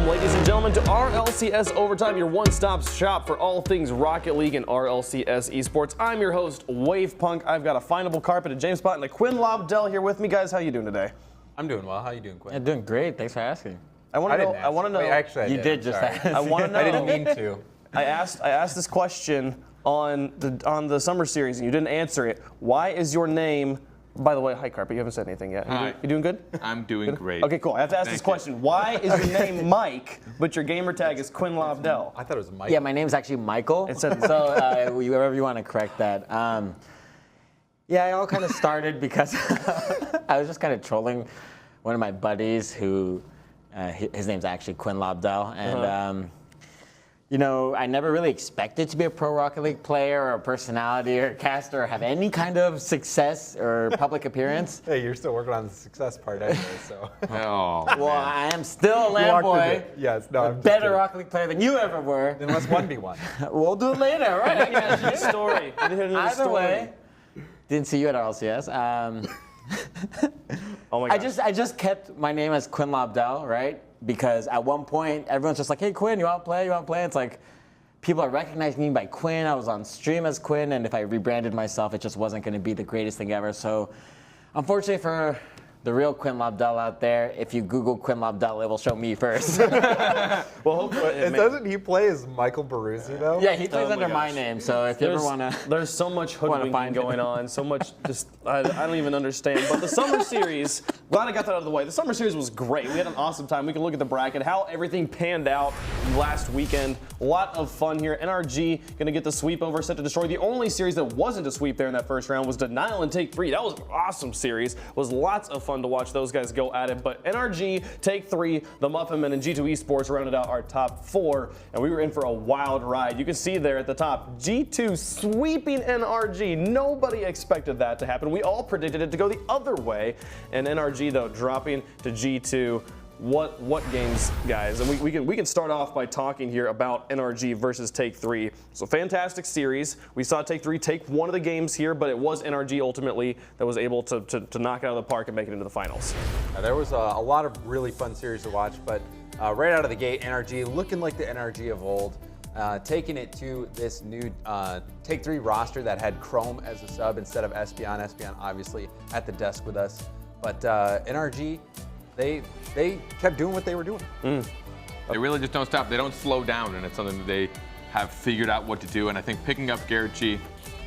Welcome, ladies and gentlemen, to RLCS Overtime, your one-stop shop for all things Rocket League and RLCS esports. I'm your host, Wave Punk. I've got a findable carpet, a James Spot, and a Quinn Lobdell here with me. Guys, how you doing today? I'm doing well. How you doing, Quinn? Yeah, doing great. Thanks for asking. I want to know. Wait, actually, You did just ask. I want to know. I didn't mean to. I asked this question on the summer series, and you didn't answer it. Why is your name? By the way, hi Carpet. You haven't said anything yet. Hi. You doing good? I'm doing great. Okay, cool. I have to ask this question. Why is your name Mike, but your gamer tag is Quinn Lobdell? I thought it was Mike. Yeah, my name's actually Michael. It said so wherever you want to correct that. Yeah, it all kind of started because I was just kind of trolling one of my buddies who, his name's actually Quinn Lobdell, and you know, I never really expected to be a pro Rocket League player or a personality or a caster or have any kind of success or public appearance. Hey, you're still working on the success part anyway, so. Oh, Well, I am still a land boy. Yes, no, A I'm just better kidding. Rocket League player than you ever were. Then let's 1v1. We'll do it later, right? I got you. story. Either way, didn't see you at RLCS. Oh my I gosh. just kept my name as Quinn Lobdell, right? Because at one point everyone's just like, "Hey Quinn, you want to play? You want to play?" It's like people are recognizing me by Quinn. I was on stream as Quinn, and if I rebranded myself, it just wasn't going to be the greatest thing ever. So, unfortunately for the real Quinn Lobdell out there, if you Google Quinn Lobdell, it will show me first. Well, hopefully, Doesn't he play as Michael Baruzzi, though? Yeah, he plays my under my gosh. name. So if you ever want to. There's so much hoodwinking find it. going on, so much just I don't even understand. But the summer series, glad I got that out of the way. The summer series was great. We had an awesome time. We can look at the bracket, how everything panned out last weekend. A lot of fun here. NRG going to get the sweep over, set to destroy. The only series that wasn't a sweep there in that first round was Denial and Take 3. That was an awesome series. It was lots of fun to watch those guys go at it. But NRG, Take 3, the Muffin Men, and G2 Esports rounded out our top 4, and we were in for a wild ride. You can see there at the top, G2 sweeping NRG. Nobody expected that to happen. We all predicted it to go the other way, and NRG though dropping to G2. What games, guys? And we can start off by talking here about NRG versus Take 3. So fantastic series. We saw Take 3 take one of the games here, but it was NRG ultimately that was able to knock it out of the park and make it into the finals. There was a lot of really fun series to watch, but right out of the gate, NRG looking like the NRG of old. Taking it to this new Take 3 roster that had Chrome as a sub instead of Espeon. Espeon obviously at the desk with us. But NRG, they kept doing what they were doing. They really just don't stop. They don't slow down, and it's something that they have figured out what to do. And I think picking up Garrett G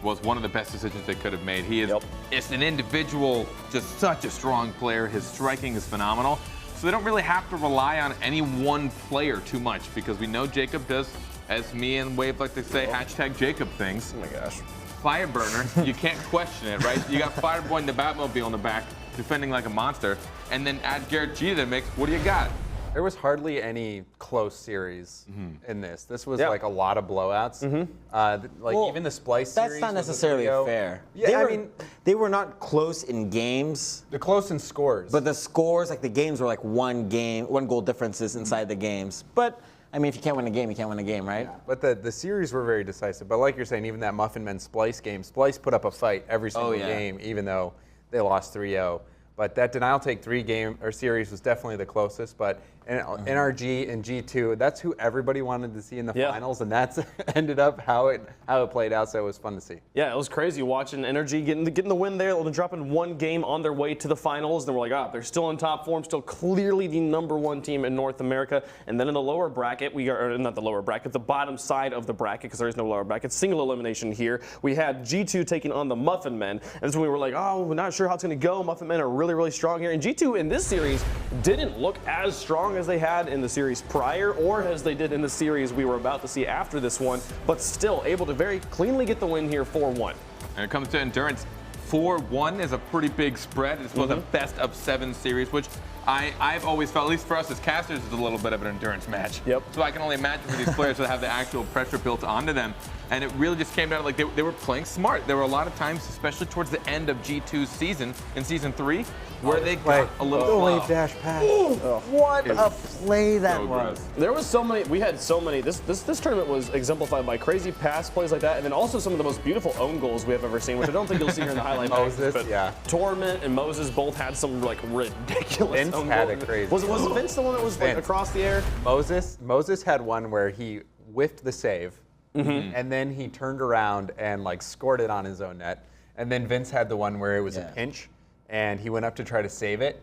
was one of the best decisions they could have made. He is it's an individual, just such a strong player. His striking is phenomenal. So they don't really have to rely on any one player too much, because we know Jacob does, as me and Wave like to say, hashtag Jacob things. Oh my gosh. Fireburner, you can't question it, right? You got Fireboy and the Batmobile in the back, defending like a monster, and then add Garrett G to the mix. What do you got? There was hardly any close series in this. This was like a lot of blowouts. Even the Splice series. That's not was a necessarily 3-0. fair. Yeah, I mean, they were not close in games. The close in scores. But the scores, like the games were like one goal differences inside the games. But I mean, if you can't win a game, you can't win a game, right? But the series were very decisive. But like you're saying, even that Muffin Men Splice game, Splice put up a fight every single game, even though they lost 3-0. But that Denial Take 3 game or series was definitely the closest. But NRG and G2, that's who everybody wanted to see in the finals, and that's ended up how it played out. So it was fun to see. Yeah, it was crazy watching NRG getting the win there, dropping one game on their way to the finals. Then we're like, they're still in top form, still clearly the #1 team in North America. And then in the lower bracket, not the lower bracket, the bottom side of the bracket, because there is no lower bracket, single elimination here. We had G2 taking on the Muffin Men, and so we were like, we're not sure how it's going to go. Muffin Men are really, really strong here, and G2 in this series didn't look as strong as they had in the series prior, or as they did in the series we were about to see after this one, but still able to very cleanly get the win here 4-1. And it comes to endurance. 4-1 is a pretty big spread. It's one of the best of 7 series, which I've always felt, at least for us as casters, is a little bit of an endurance match. Yep. So I can only imagine for these players that have the actual pressure built onto them. And it really just came down to, like, they were playing smart. There were a lot of times, especially towards the end of G2's season, in Season 3, where they got a little slow. wave dash pass. What a play that So was. gross. There was so many, we had so many, this tournament was exemplified by crazy pass plays like that, and then also some of the most beautiful own goals we have ever seen, which I don't think you'll see here in the highlights. highlight Moses, packages, but yeah. Torment and Moses both had some like ridiculous. Vince had a crazy. Was Vince the one that was like Vince. across the air? Moses had one where he whiffed the save, Mm-hmm. and then he turned around and like scored it on his own net. And then Vince had the one where it was a pinch, and he went up to try to save it.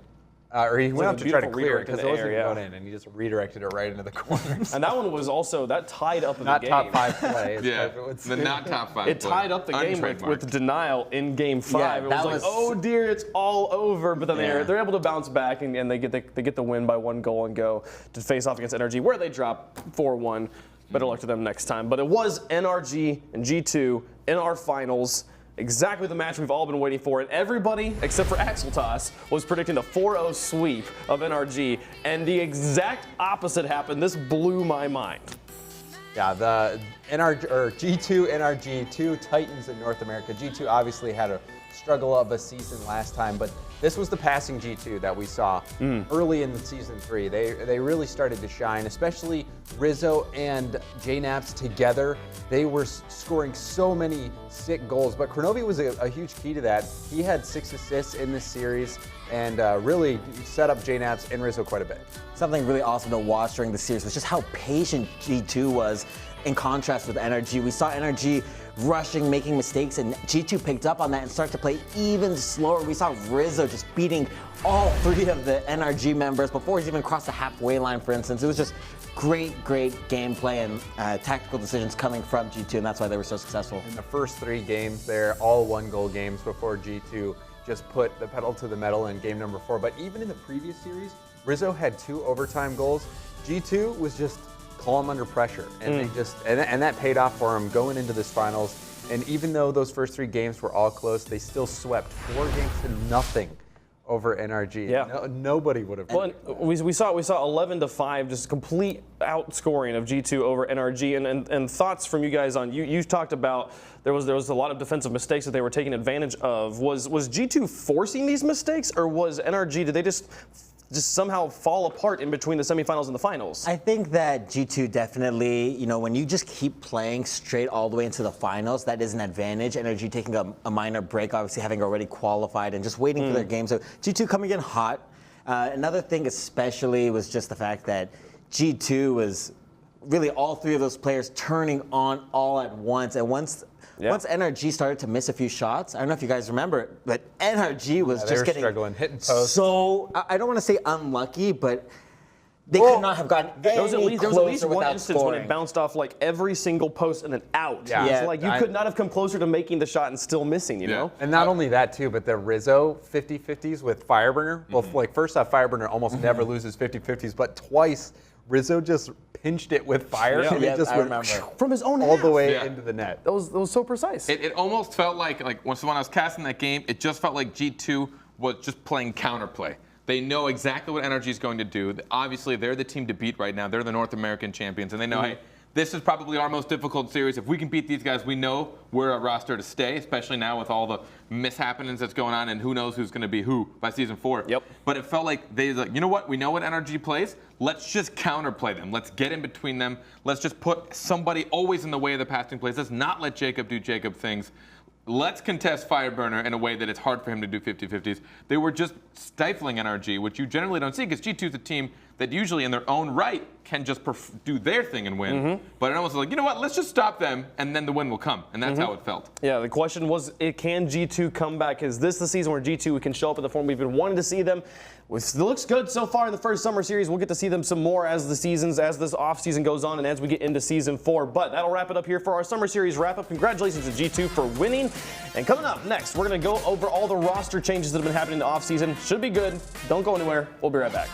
Or he went like up a to try to beautiful clear it redirect in because the it wasn't air, even yeah. going in, and he just redirected it right into the corner. And that one was also that tied up the Not game. top 5 play. as Yeah, Piper would the say. not top 5. It tied up the game with denial in Game 5. Yeah, it was that like, was- oh dear, it's all over. But then Yeah. they're able to bounce back and they get the win by 1 goal and go to face off against NRG, where they drop 4-1. Better luck to them next time. But it was NRG and G2 in our finals. Exactly the match we've all been waiting for, and everybody except for Axel Toss was predicting the 4-0 sweep of NRG, and the exact opposite happened. This blew my mind. Yeah, the G2, NRG, 2 titans in North America. G2 obviously had a struggle of a season last time, but this was the passing G2 that we saw early in the season 3. They really started to shine, especially Rizzo and JNaps together. They were scoring so many sick goals, but Kronovi was a huge key to that. He had 6 assists in this series and really set up JNaps and Rizzo quite a bit. Something really awesome to watch during the series was just how patient G2 was in contrast with NRG. We saw NRG rushing, making mistakes, and G2 picked up on that and started to play even slower. We saw Rizzo just beating all 3 of the NRG members before he's even crossed the halfway line, for instance. It was just great gameplay and tactical decisions coming from G2, and that's why they were so successful. In the first 3 games, they're all 1-goal games before G2 just put the pedal to the metal in game number 4. But even in the previous series, Rizzo had 2 overtime goals. G2 was just calm under pressure, and they just and that paid off for them going into this finals. And even though those first 3 games were all close, they still swept 4 games to nothing over NRG. Yeah. Nobody would have. Well, and we saw 11-5, just complete outscoring of G2 over NRG. And thoughts from you guys on you talked about there was a lot of defensive mistakes that they were taking advantage of. Was G2 forcing these mistakes, or was NRG? Did they just somehow fall apart in between the semifinals and the finals? I think that G2 definitely, when you just keep playing straight all the way into the finals, that is an advantage. NRG taking a minor break, obviously having already qualified and just waiting for their game. So G2 coming in hot. Another thing especially was just the fact that G2 was really all 3 of those players turning on all at once. And once NRG started to miss a few shots, I don't know if you guys remember, but NRG was just getting struggling, hitting posts. So I don't want to say unlucky, but they could not have gotten any There was at least closer one without instance scoring. when it bounced off like every single post and then out. Yeah. It's like you could not have come closer to making the shot and still missing, you know? And not only that too, but the Rizzo 50-50s with Fireburner. Well, like first off, Fireburner almost never loses 50-50s, but twice Rizzo just pinched it with fire, and it just I went remember. From his own all half. the way Yeah. into the net. That was so precise. It almost felt like when I was casting that game, it just felt like G2 was just playing counterplay. They know exactly what NRG is going to do. Obviously, they're the team to beat right now. They're the North American champions, and they know, hey, this is probably our most difficult series. If we can beat these guys, we know we're a roster to stay, especially now with all the mishappenings that's going on, and who knows who's going to be who by season 4. Yep. But it felt like they like, you know what? We know what NRG plays. Let's just counterplay them. Let's get in between them. Let's just put somebody always in the way of the passing plays. Let's not let Jacob do Jacob things. Let's contest Fireburner in a way that it's hard for him to do 50-50s. They were just stifling NRG, which you generally don't see because G2 is a team that usually in their own right can just do their thing and win. But it almost was like, you know what, let's just stop them and then the win will come. And that's how it felt. Yeah, the question was, can G2 come back? Is this the season where G2 can show up in the form we've been wanting to see them? It looks good so far in the first summer series. We'll get to see them some more as this offseason goes on and as we get into season 4. But that'll wrap it up here for our summer series wrap-up. Congratulations to G2 for winning. And coming up next, we're going to go over all the roster changes that have been happening in the offseason. Should be good. Don't go anywhere. We'll be right back.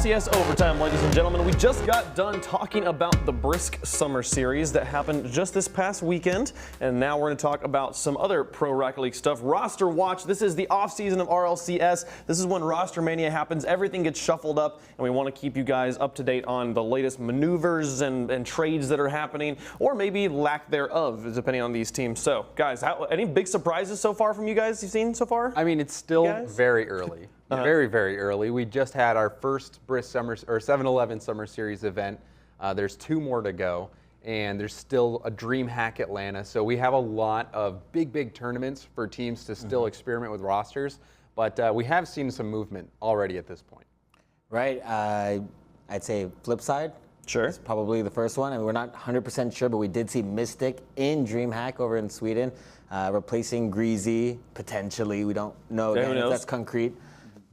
RLCS Overtime, ladies and gentlemen. We just got done talking about the brisk summer series that happened just this past weekend, and now we're going to talk about some other Pro Rocket League stuff. Roster Watch. This is the off-season of RLCS. This is when roster mania happens. Everything gets shuffled up, and we want to keep you guys up to date on the latest maneuvers and trades that are happening, or maybe lack thereof, depending on these teams. So, guys, any big surprises so far from you guys you've seen so far? I mean, it's still very early. Very, very early. We just had our first brisk summer or 7-Eleven Summer Series event. There's 2 more to go, and there's still a DreamHack Atlanta. So we have a lot of big tournaments for teams to still experiment with rosters, but we have seen some movement already at this point. Right. I'd say flip side. Sure. It's probably the first one. I mean, we're not 100% sure, but we did see Mystic in DreamHack over in Sweden, replacing Greasy potentially. We don't know again if that's concrete.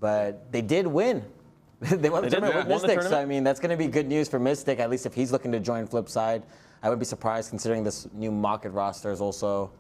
But they did win. They won the tournament with Mystic, so I mean, that's going to be good news for Mystic, at least if he's looking to join Flipside. I would be surprised considering this new market roster is also...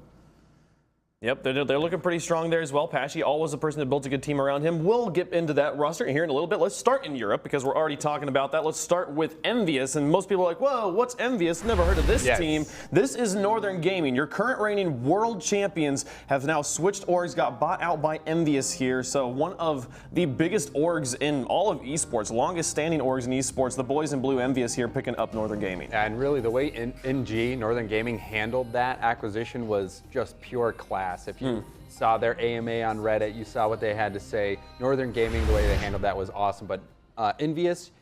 Yep, they're looking pretty strong there as well. Pesci, always the person that built a good team around him. We'll get into that roster here in a little bit. Let's start in Europe because we're already talking about that. Let's start with Envious, and most people are like, whoa, what's Envious? Never heard of this team. This is Northern Gaming. Your current reigning world champions have now switched orgs, got bought out by Envious here. So one of the biggest orgs in all of esports, longest standing orgs in esports, the boys in blue, Envious here picking up Northern Gaming. And really the way NG, Northern Gaming, handled that acquisition was just pure class. If you saw their AMA on Reddit, you saw what they had to say. Northern Gaming, the way they handled that was awesome. But Envious,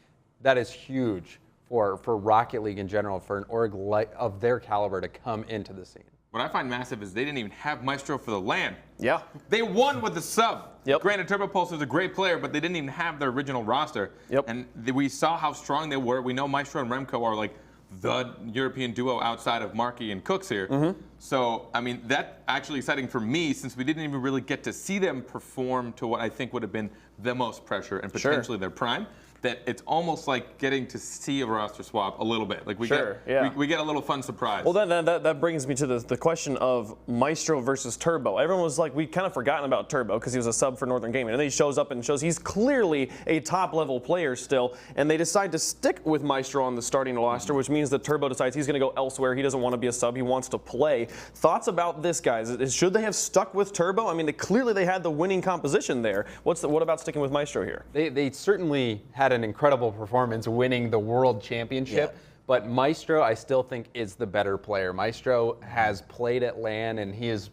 that is huge for Rocket League in general, for an org of their caliber to come into the scene. What I find massive is they didn't even have Maestro for the LAN. Yeah. They won with the sub. Yep. Granted, Turbo Pulse is a great player, but they didn't even have their original roster. Yep. And we saw how strong they were. We know Maestro and Remco are like the European duo outside of Marky and Cooks here. So, I mean, that's actually exciting for me since we didn't even really get to see them perform to what I think would have been the most pressure and potentially their prime. That it's almost like getting to see a roster swap a little bit. Like we get a little fun surprise. Well, that brings me to the question of Maestro versus Turbo. Everyone was like, we kind of forgotten about Turbo because he was a sub for Northern Gaming. And then he shows up and shows he's clearly a top-level player still. And they decide to stick with Maestro on the starting roster, which means that Turbo decides he's going to go elsewhere. He doesn't want to be a sub. He wants to play. Thoughts about this, guys? Should they have stuck with Turbo? I mean, clearly they had the winning composition there. What about sticking with Maestro here? They certainly had an incredible performance winning the World Championship, but Maestro I still think is the better player. Maestro has played at LAN, and he is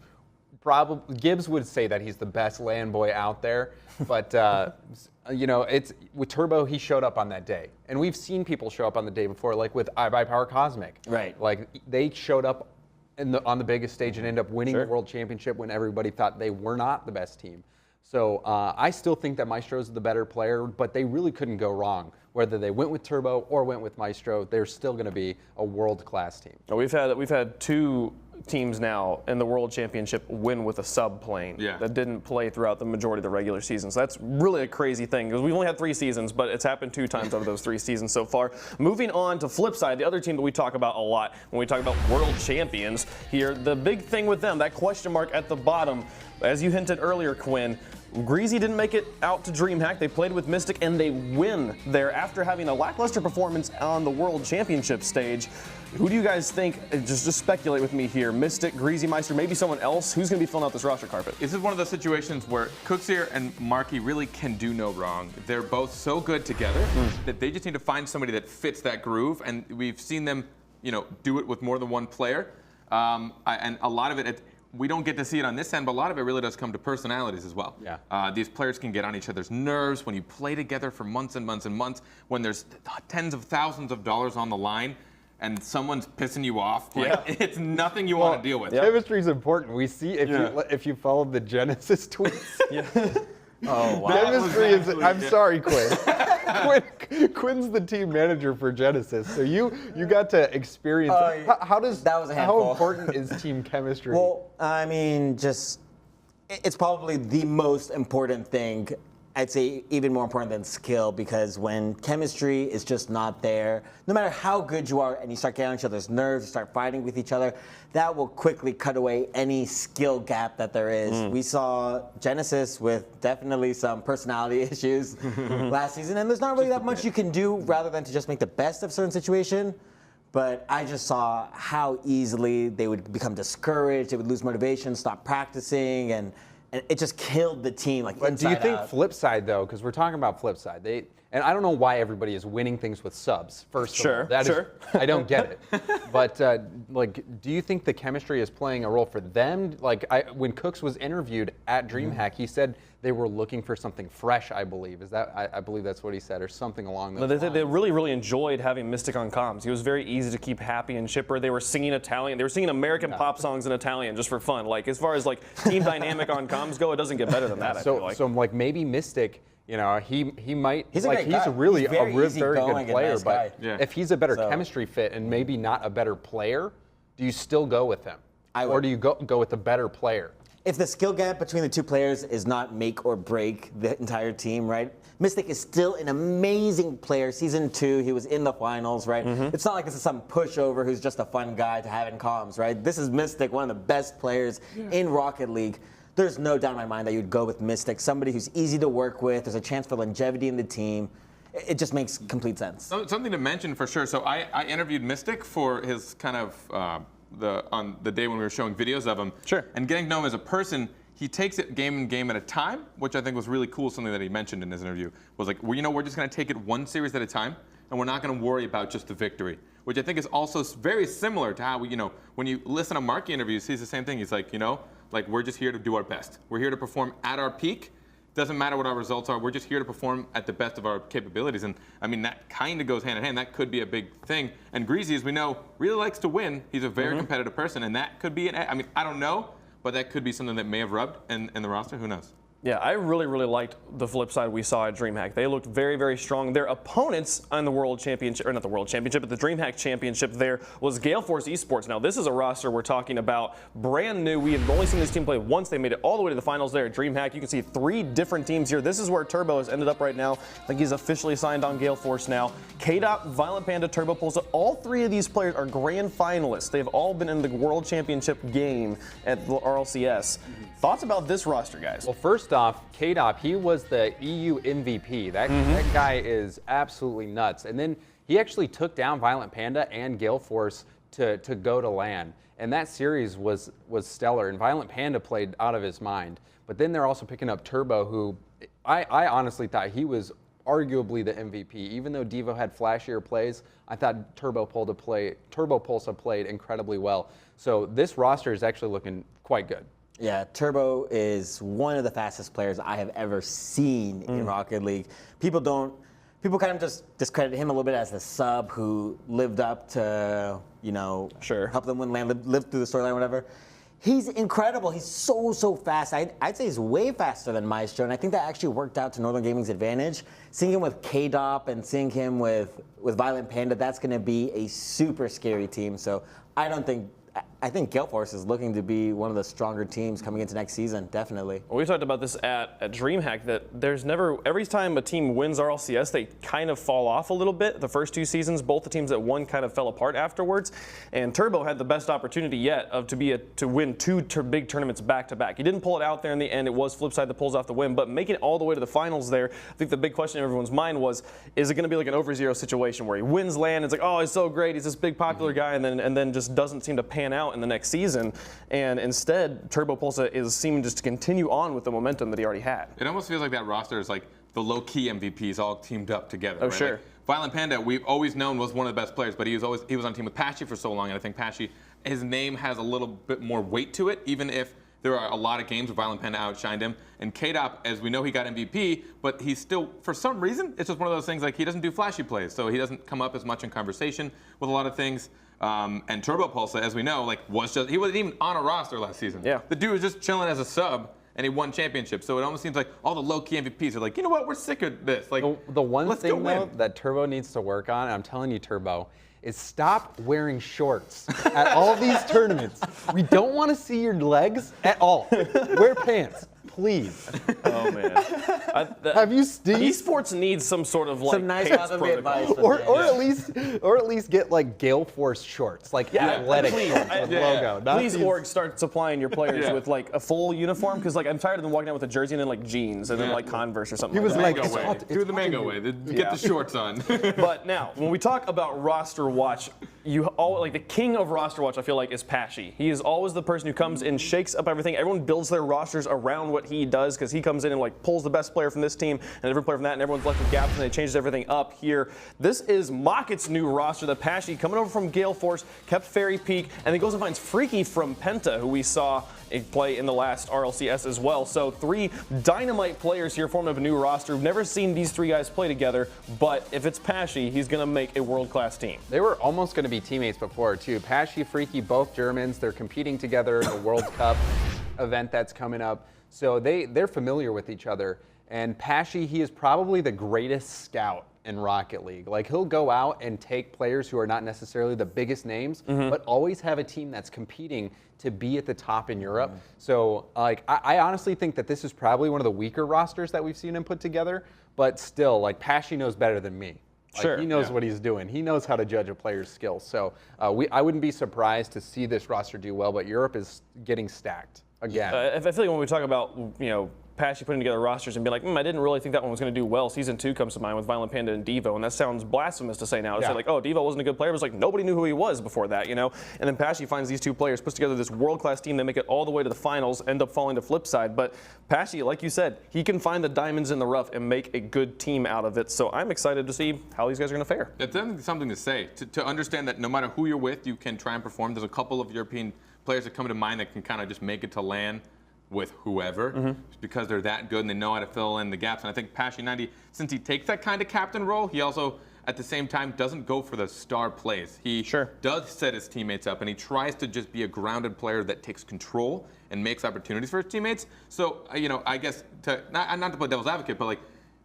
probably, Gibbs would say that he's the best LAN boy out there, but you know, it's with Turbo, he showed up on that day. And we've seen people show up on the day before, like with iBuyPower Cosmic. Right. Like they showed up on the biggest stage and ended up winning the World Championship when everybody thought they were not the best team. So I still think that Maestro is the better player, but they really couldn't go wrong. Whether they went with Turbo or went with Maestro, they're still going to be a world-class team. We've had 2 teams now in the World Championship win with a sub plane that didn't play throughout the majority of the regular season. So that's really a crazy thing because we've only had 3 seasons, but it's happened 2 times over those 3 seasons so far. Moving on to Flipside, the other team that we talk about a lot when we talk about world champions here, the big thing with them, that question mark at the bottom, as you hinted earlier, Quinn, Greasy didn't make it out to DreamHack. They played with Mystic and they win there after having a lackluster performance on the World Championship stage. Who do you guys think, just speculate with me here, Mystic, Greasy, Meister, maybe someone else, who's going to be filling out this roster carpet? This is one of those situations where Cooksier and Marky really can do no wrong. They're both so good together that they just need to find somebody that fits that groove, and we've seen them, you know, do it with more than one player. And a lot of it, we don't get to see it on this end, but a lot of it really does come to personalities as well. Yeah. These players can get on each other's nerves when you play together for months and months and months, when there's tens of thousands of dollars on the line and someone's pissing you off. Like, it's nothing you want to deal with. Chemistry is important. We see if you follow the Genesis tweets. Oh, wow. Chemistry is, I'm sorry, Quinn. Quinn's the team manager for Genesis, so you got to experience. How important is team chemistry? Well, I mean, it's probably the most important thing I'd say even more important than skill, because when chemistry is just not there, no matter how good you are and you start getting on each other's nerves, you start fighting with each other, that will quickly cut away any skill gap that there is. We saw Genesis with definitely some personality issues last season, and there's not really that much you can do rather than to just make the best of certain situation. But I just saw how easily they would become discouraged, they would lose motivation, stop practicing, and it just killed the team. Like, but do you think out. flip side though? Because we're talking about flip side. And I don't know why everybody is winning things with subs. First of all, that is, I don't get it. But like, do you think the chemistry is playing a role for them? Like, when Cooks was interviewed at DreamHack, he said they were looking for something fresh. I believe I believe that's what he said, or something along those lines. They really enjoyed having Mystic on comms. He was very easy to keep happy and chipper. They were singing Italian. They were singing American pop songs in Italian just for fun. Like, as far as like team dynamic on comms go, it doesn't get better than that. I feel like. So like maybe Mystic. You know, he might. He's like he's really a very good going player, nice but guy. if he's a better chemistry fit and maybe not a better player, do you still go with him, or do you go with a better player? If the skill gap between the two players is not make or break the entire team, right? Mystic is still an amazing player. Season 2, he was in the finals, right? It's not like this is some pushover who's just a fun guy to have in comms, right? This is Mystic, one of the best players in Rocket League. There's no doubt in my mind that you'd go with Mystic, somebody who's easy to work with. There's a chance for longevity in the team. It just makes complete sense. Something to mention for sure. So I interviewed Mystic for his kind of on the day when we were showing videos of him. Sure. And getting to know him as a person, he takes it game at a time, which I think was really cool. Something that he mentioned in his interview was like, well, we're just going to take it one series at a time, and we're not going to worry about just the victory. Which I think is also very similar to how when you listen to Marky interviews, he's the same thing. He's like, like, we're just here to do our best. We're here to perform at our peak. Doesn't matter what our results are. We're just here to perform at the best of our capabilities. And I mean, that kind of goes hand in hand. That could be a big thing. And Greasy, as we know, really likes to win. He's a very competitive person, and that could be I mean, I don't know, but that could be something that may have rubbed in the roster. Who knows? Yeah, I really liked the flip side we saw at DreamHack. They looked very strong. Their opponents on the World Championship, or not the World Championship, but the DreamHack Championship there was Gale Force Esports. Now, this is a roster we're talking about brand new. We have only seen this team play once. They made it all the way to the finals there at DreamHack. You can see 3 different teams here. This is where Turbo has ended up right now. I think he's officially signed on Gale Force now. KDOT, Violent Panda, Turbo Pulsar, all 3 of these players are grand finalists. They've all been in the World Championship game at the Rlcs. Thoughts about this roster, guys? Well, first off, KDOP, he was the EU MVP. That guy is absolutely nuts. And then he actually took down Violent Panda and Gale Force to go to LAN. And that series was stellar. And Violent Panda played out of his mind. But then they're also picking up Turbo, who I honestly thought he was arguably the MVP. Even though Devo had flashier plays, I thought Turbo Pulsar played incredibly well. So this roster is actually looking quite good. Yeah, Turbo is one of the fastest players I have ever seen in Rocket League. People kind of just discredit him a little bit as the sub who lived up to, help them win LAN, lived through the storyline, whatever. He's incredible. He's so fast. I'd say he's way faster than Maestro, and I think that actually worked out to Northern Gaming's advantage. Seeing him with KDOP and seeing him with Violent Panda, that's going to be a super scary team. So I think Gale Force is looking to be one of the stronger teams coming into next season, definitely. Well, we talked about this at DreamHack, that there's never, every time a team wins RLCS, they kind of fall off a little bit. The first 2 seasons, both the teams that won kind of fell apart afterwards. And Turbo had the best opportunity yet to win 2 big tournaments back-to-back. He didn't pull it out there in the end. It was Flipside that pulls off the win, but making it all the way to the finals there, I think the big question in everyone's mind was, is it going to be like an over-zero situation where he wins LAN, it's like, oh, he's so great, he's this big popular guy, and then just doesn't seem to pan out in the next season. And instead, Turbo Pulsar is seeming just to continue on with the momentum that he already had. It almost feels like that roster is like the low-key MVPs all teamed up together. Oh, right? sure. Like Violent Panda, we've always known was one of the best players, but he was on team with Pashy for so long, and I think Pashy, his name has a little bit more weight to it, even if there are a lot of games where Violent Panda outshined him. And KDOP, as we know, he got MVP, but he's still, for some reason, it's just one of those things like he doesn't do flashy plays, so he doesn't come up as much in conversation with a lot of things. And Turbo Pulsar, as we know, he wasn't even on a roster last season. Yeah. The dude was just chilling as a sub, and he won championships. So it almost seems like all the low-key MVPs are like, you know what, we're sick of this. Like, the one thing though win. that Turbo needs to work on, and I'm telling you, Turbo, is stop wearing shorts at all these tournaments. We don't want to see your legs at all. Wear pants. Please. Oh man. Have you Esports needs some sort of like Some nice pants fatherly protocol. advice. or at least get like Gale Force shorts, like athletic please. shorts with logo. Not Please, these- org, start supplying your players with like a full uniform because like I'm tired of them walking out with a jersey and then like jeans and then like Converse or something. He was like like, that. Mango way. Do the mango way. Get the shorts on. But now, when we talk about roster watch, like the king of roster watch, I feel like is Pashy. He is always the person who comes and shakes up everything. Everyone builds their rosters around what he does because he comes in and like pulls the best player from this team and a different player from that, and everyone's left with gaps and they changes everything up here. This is Mocket's new roster. The Pashy coming over from Gale Force, kept Fairy Peak, and then goes and finds Freaky from Penta, who we saw play in the last RLCS as well. So 3 dynamite players here forming up a new roster. We've never seen these 3 guys play together, but if it's Pashy, he's going to make a world-class team. They were almost going to be teammates before, too. Pashy, Freaky, both Germans. They're competing together in the World Cup event that's coming up. So they're familiar with each other. And Pashy, he is probably the greatest scout in Rocket League. Like, he'll go out and take players who are not necessarily the biggest names, but always have a team that's competing to be at the top in Europe. So, like, I honestly think that this is probably one of the weaker rosters that we've seen him put together, but still, like, Pashy knows better than me. Like, Sure. he knows what he's doing. He knows how to judge a player's skills. So I wouldn't be surprised to see this roster do well, but Europe is getting stacked again. I feel like when we talk about, Pashy putting together rosters and being like, I didn't really think that one was going to do well. Season 2 comes to mind with Violent Panda and Devo, and that sounds blasphemous to say now. To say like, oh, Devo wasn't a good player. It was like nobody knew who he was before that, And then Pashy finds these 2 players, puts together this world-class team. They make it all the way to the finals, end up falling to flip side. But Pashy, like you said, he can find the diamonds in the rough and make a good team out of it. So I'm excited to see how these guys are going to fare. It's definitely something to say. To understand that no matter who you're with, you can try and perform. There's a couple of European players that come to mind that can kind of just make it to LAN with whoever, because they're that good and they know how to fill in the gaps. And I think Pashy 90, since he takes that kind of captain role, he also, at the same time, doesn't go for the star plays. He does set his teammates up, and he tries to just be a grounded player that takes control and makes opportunities for his teammates. So, I guess, not to play devil's advocate, but like,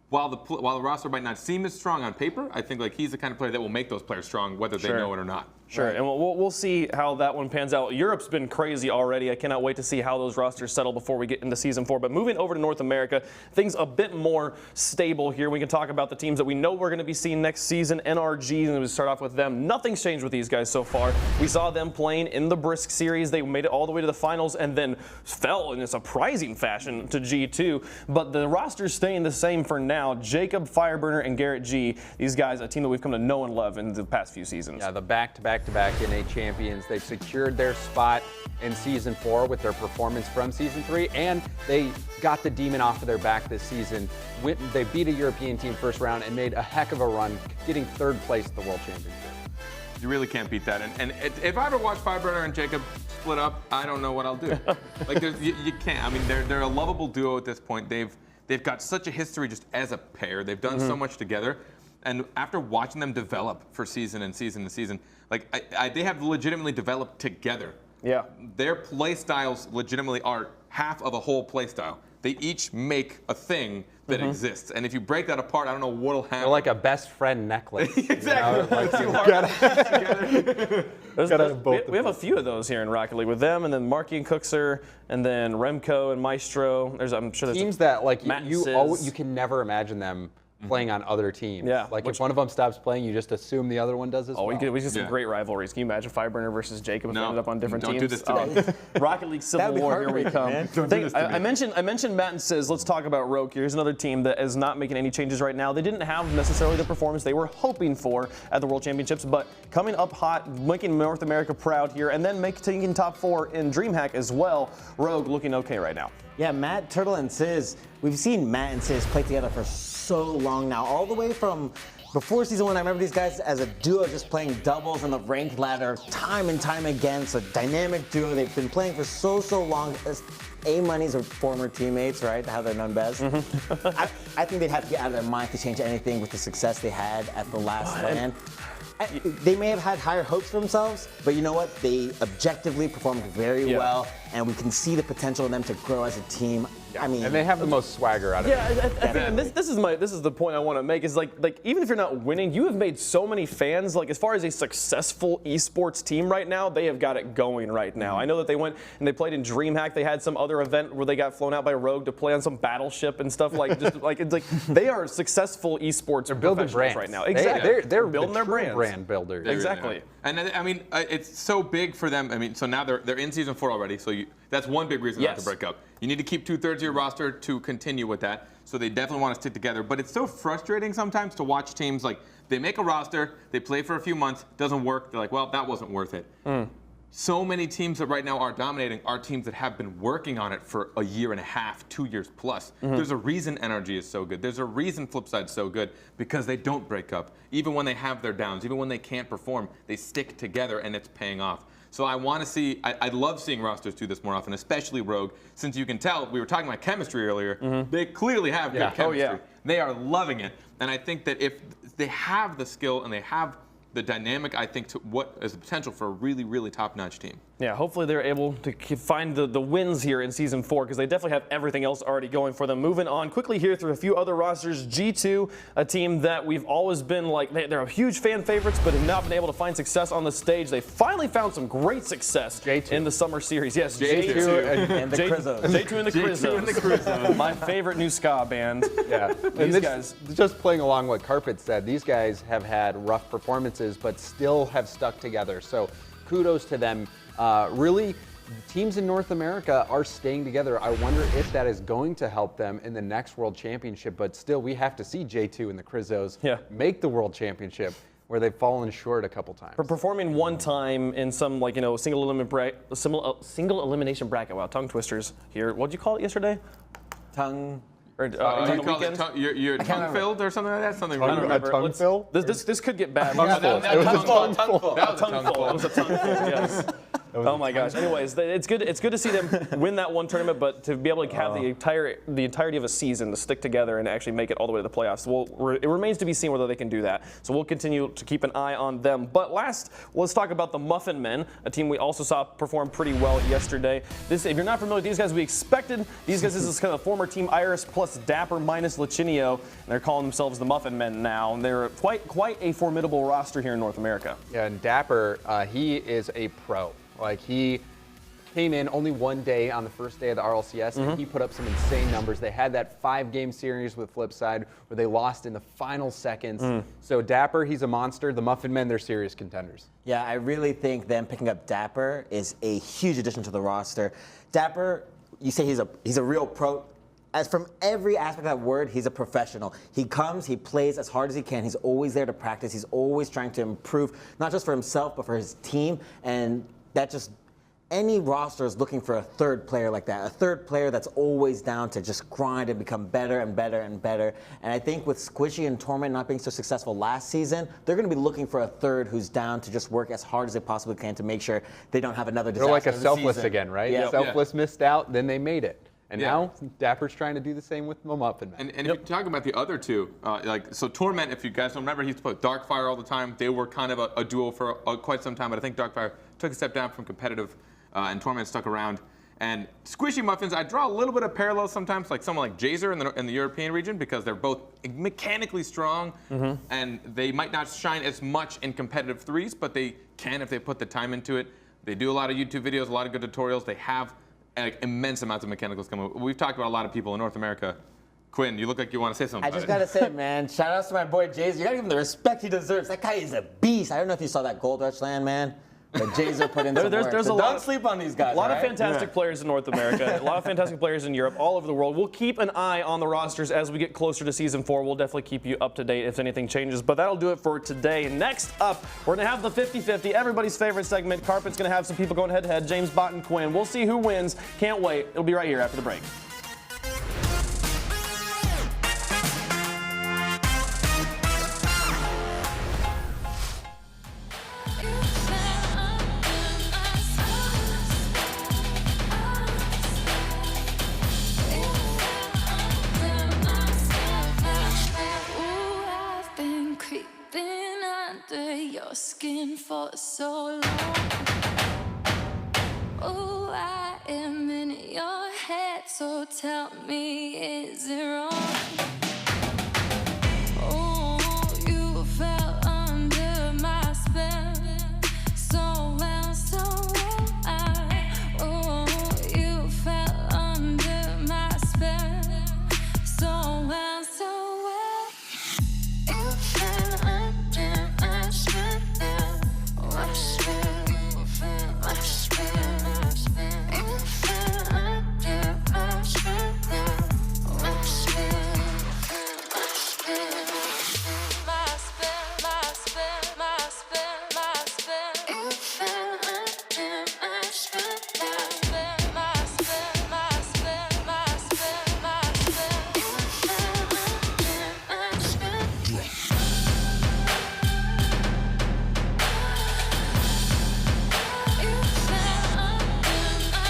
while the roster might not seem as strong on paper, I think like he's the kind of player that will make those players strong, whether they know it or not. Sure, and we'll see how that one pans out. Europe's been crazy already. I cannot wait to see how those rosters settle before we get into Season 4. But moving over to North America, things a bit more stable here. We can talk about the teams that we know we're going to be seeing next season, NRG, and we start off with them. Nothing's changed with these guys so far. We saw them playing in the Brisk series. They made it all the way to the finals and then fell in a surprising fashion to G2. But the roster's staying the same for now. Jacob, Fireburner, and Garrett G. These guys, a team that we've come to know and love in the past few seasons. Yeah, the back-to-back NA champions. They've secured their spot in Season 4 with their performance from Season 3, and they got the demon off of their back this season. They beat a European team first round and made a heck of a run, getting 3rd place at the World Championship. You really can't beat that. And if I ever watch Fireburner and Jacob split up, I don't know what I'll do. Like, you can't. I mean, they're a lovable duo at this point. They've got such a history just as a pair. They've done so much together. And after watching them develop for season and season and season, like they have legitimately developed together. Yeah. Their play styles legitimately are half of a whole play style. They each make a thing that exists. And if you break that apart, I don't know what'll happen. They're like a best friend necklace. Exactly. We have a few of those here in Rocket League with them, and then Marky and Cookser, and then Remco and Maestro. I'm sure there's teams that like you can never imagine them playing on other teams. Yeah. Like if one of them stops playing, you just assume the other one does as well. We get some great rivalries. Can you imagine Fireburner versus Jacob if they ended up on different don't teams? do this to me. Rocket League Civil War, here we come. I mentioned Matt and Sizz. Let's talk about Rogue. Here's another team that is not making any changes right now. They didn't have necessarily the performance they were hoping for at the World Championships, but coming up hot, making North America proud here, and then taking top 4 in DreamHack as well. Rogue looking okay right now. Yeah, Matt, Turtle, and Sizz. We've seen Matt and Sizz play together for so long now, all the way from before Season 1. I remember these guys as a duo just playing doubles on the ranked ladder time and time again. It's a dynamic duo. They've been playing for so long. A-Money's are former teammates, right? How they're known best. I think they'd have to get out of their mind to change anything with the success they had at the last LAN. They may have had higher hopes for themselves, but you know what? They objectively performed very well, and we can see the potential in them to grow as a team. I mean, And they have the most swagger out of Yeah, it. I think, and this is the point I want to make is like even if you're not winning, you have made so many fans. Like as far as a successful esports team right now, they have got it going right now. I know that they went and they played in DreamHack. They had some other event where they got flown out by Rogue to play on some battleship and stuff like just like it's like they are successful esports Building professionals brands right now. Exactly, They're building the their true brands. brand builders. They really Exactly. are. And I mean, it's so big for them. I mean, so now they're in season 4 already. So that's one big reason not to break up. You need to keep 2/3 of your roster to continue with that. So they definitely want to stick together. But it's so frustrating sometimes to watch teams like they make a roster, they play for a few months, doesn't work. They're like, well, that wasn't worth it. So many teams that right now are dominating are teams that have been working on it for a year and a half, 2 years plus. There's a reason NRG is so good. There's a reason Flipside's so good because they don't break up. Even when they have their downs, even when they can't perform, they stick together and it's paying off. So I want to see, I love seeing rosters do this more often, especially Rogue, since you can tell, we were talking about chemistry earlier, they clearly have good chemistry. Oh, yeah. They are loving it. And I think that if they have the skill and they have the dynamic, I think, to what is the potential for a really, really top-notch team. Yeah, hopefully they're able to find the wins here in Season 4 because they definitely have everything else already going for them. Moving on quickly here through a few other rosters. G2, a team that we've always been like, they're a huge fan favorites, but have not been able to find success on the stage. They finally found some great success J2. in the summer series. Yes, J2 and the Crizzos. J2 and the Crizzos. My favorite new ska band. Yeah, These guys. Just playing along what Carpet said, these guys have had rough performances, but still have stuck together. So kudos to them. Really, teams in North America are staying together. I wonder if that is going to help them in the next World Championship, but still, we have to see J2 and the Crizzos make the World Championship, where they've fallen short a couple times. For performing one time in some single elimination bracket. Wow, tongue twisters here. What'd you call it yesterday? Tongue. Or, You on the call it weekend? you're tongue-filled or something like that? Something I don't really remember. tongue Let's- fill? This could get bad. Tongue full. That was tongue-full. That was a Tongue full. It was a tongue full. Yes. Oh my gosh. Anyways, it's good. It's good to see them win that one tournament, but to be able to have the entirety of a season to stick together and actually make it all the way to the playoffs. Well, it remains to be seen whether they can do that. So we'll continue to keep an eye on them. But last, let's talk about the Muffin Men, a team we also saw perform pretty well yesterday. If you're not familiar with these guys, we expected these guys. This is kind of former Team Iris plus Dapper minus Lachinio, and they're calling themselves the Muffin Men now. And they're quite a formidable roster here in North America. Yeah, and Dapper, he is a pro. Like, he came in only one day on the first day of the RLCS, and he put up some insane numbers. They had that 5-game series with Flipside where they lost in the final seconds. So Dapper, he's a monster. The Muffin Men, they're serious contenders. Yeah, I really think them picking up Dapper is a huge addition to the roster. Dapper, you say he's a real pro. As from every aspect of that word, he's a professional. He comes, he plays as hard as he can. He's always there to practice. He's always trying to improve, not just for himself, but for his team. And that just, any roster is looking for a third player like that, a third player that's always down to just grind and become better and better and better. And I think with Squishy and Torment not being so successful last season, they're going to be looking for a third who's down to just work as hard as they possibly can to make sure they don't have another disaster. They're like a this Selfless season. again, right? Yeah. Selfless missed out, then they made it. And Yeah. now Dapper's trying to do the same with the Muffin Men. And if you talk about the other two, so Torment, if you guys don't remember, he used to play with Darkfire all the time. They were kind of a duo for quite some time, but I think Darkfire took a step down from competitive, and Torment stuck around. And Squishy Muffins, I draw a little bit of parallels sometimes, like someone like Jazer in the European region, because they're both mechanically strong, and they might not shine as much in competitive threes, but they can if they put the time into it. They do a lot of YouTube videos, a lot of good tutorials. They have immense amounts of mechanicals coming. We've talked about a lot of people in North America. Quinn, you look like you want to say something. I just gotta say, man, shout outs to my boy Jazer. You gotta give him the respect he deserves. That guy is a beast. I don't know if you saw that Gold Rush land, man. But Jazer put in some work. There's So a lot don't sleep on these guys. A lot of right? fantastic players in North America, a lot of fantastic players in Europe, all over the world. We'll keep an eye on the rosters as we get closer to Season 4. We'll definitely keep you up to date if anything changes. But that'll do it for today. Next up, we're going to have the 50-50, everybody's favorite segment. Carpet's going to have some people going head-to-head, James, Bott, and Quinn. We'll see who wins. Can't wait. It'll be right here after the break. Skin for so long. Oh, I am in your head So tell me, is it wrong? Oh, you fell under my spell. So well, oh, you fell under my spell. So well, you fell under my spell. My spell, my spell. You fell under my spell. My spell, my spell. My spell, my spell, my spell, my spell. You fell under my spell. My spell, my spell, my spell, my spell, my spell. You fell under my spell. You fell under my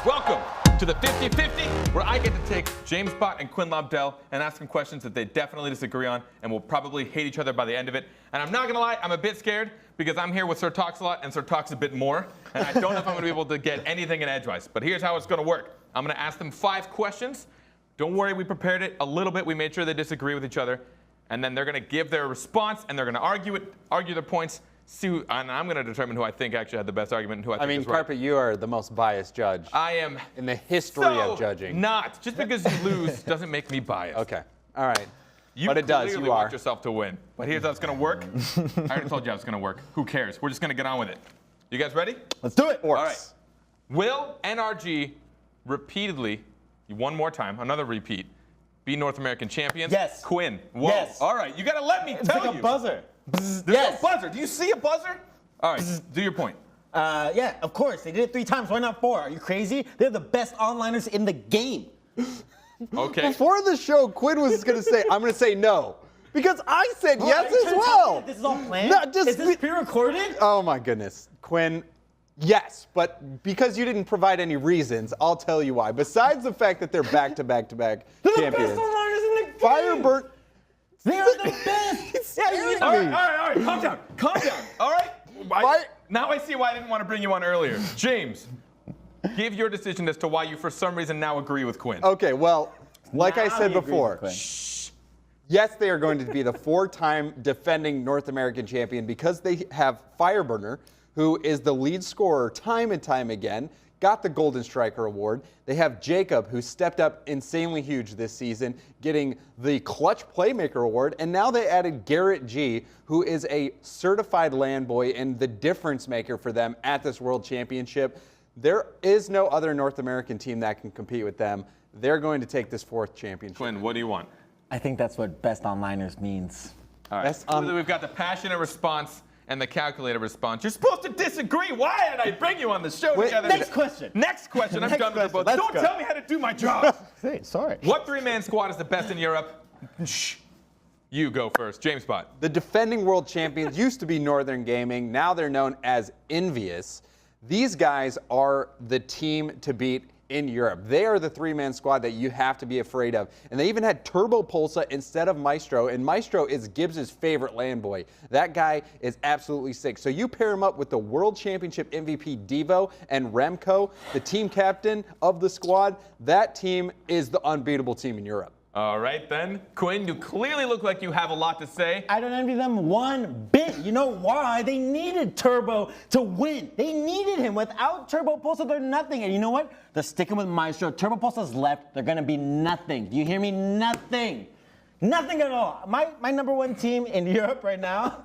Welcome to the 50-50, where I get to take James Bott and Quinn Lobdell and ask them questions that they definitely disagree on and will probably hate each other by the end of it. And I'm not gonna lie, I'm a bit scared because I'm here with Sir Talks a lot and Sir Talks a bit more. And I don't know if I'm gonna be able to get anything in edgewise. But here's how it's gonna work. I'm gonna ask them 5 questions. Don't worry, we prepared it a little bit. We made sure they disagree with each other. And then they're gonna give their response and they're gonna argue their points. And I'm going to determine who I think actually had the best argument and who I think is right. Carpet, you are the most biased judge I am in the history of judging. Not. Just because you lose doesn't make me biased. Okay. All right. But it does. You want yourself to win. But here's how it's going to work. I already told you how it's going to work. Who cares? We're just going to get on with it. You guys ready? Let's do it. All right. Will NRG repeatedly, one more time, another repeat, be North American champions? Yes. Quinn. Whoa. Yes. All right. You got to let me It's tell like you. a buzzer. There's Yes. no buzzer. Do you see a buzzer? All right. Do your point. Yeah, of course. They did it 3 times. Why not 4? Are you crazy? They're the best onliners in the game. Okay. Before the show, Quinn was going to say, I'm going to say no. Because I said Bro, yes are you as trying to tell me well. that this is all planned? No, just is this pre-recorded? Oh my goodness. Quinn, yes, but because you didn't provide any reasons, I'll tell you why. Besides the fact that they're back-to-back-to-back They're champions. the best onliners in the game. Firebird. They are the best. Seriously. All right. Calm down. All right. Now I see why I didn't want to bring you on earlier. James, give your decision as to why you, for some reason, now agree with Quinn. Okay, well, like I Now said you agree before, with Quinn. yes, they are going to be the 4-time defending North American champion because they have Fireburner, who is the lead scorer time and time again, got the Golden Striker Award. They have Jacob, who stepped up insanely huge this season, getting the Clutch Playmaker Award. And now they added Garrett G, who is a certified land boy and the difference maker for them at this World Championship. There is no other North American team that can compete with them. They're going to take this 4th championship. Quinn, what do you want? I think that's what best onliners means. All right. So we've got the passionate response and the calculated response. You're supposed to disagree. Why did I bring you on the show together? Next question. Next question. I'm Next done with the both. question. Don't Let's go. tell me how to do my job. Hey, sorry. What 3-man squad is the best in Europe? Shh. You go first. James Bott. The defending world champions used to be Northern Gaming. Now they're known as Envious. These guys are the team to beat in Europe. They are the 3-man squad that you have to be afraid of. And they even had Turbo Pulsa instead of Maestro. And Maestro is Gibbs' favorite land boy. That guy is absolutely sick. So you pair him up with the World Championship MVP Devo and Remco, the team captain of the squad. That team is the unbeatable team in Europe. All right, then. Quinn, you clearly look like you have a lot to say. I don't envy them one bit. You know why? They needed Turbo to win. They needed him. Without Turbo Pulsa, they're nothing. And you know what? They're sticking with Maestro. Turbo Pulsa's left. They're going to be nothing. Do you hear me? Nothing. Nothing at all. My number one team in Europe right now.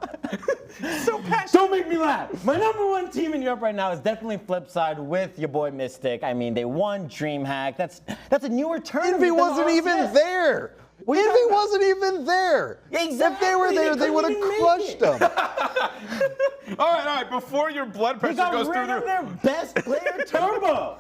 So passionate. Don't make me laugh. My number one team in Europe right now is definitely Flipside with your boy Mystic. I mean, they won DreamHack. That's a newer tournament. Envy than wasn't RLCS. even there. What are you Envy talking about? wasn't even there. Exactly. If they were there, they would have couldn't even crushed make it. them. All right. Before your blood They pressure got goes rid through of the. their best player, Turbo.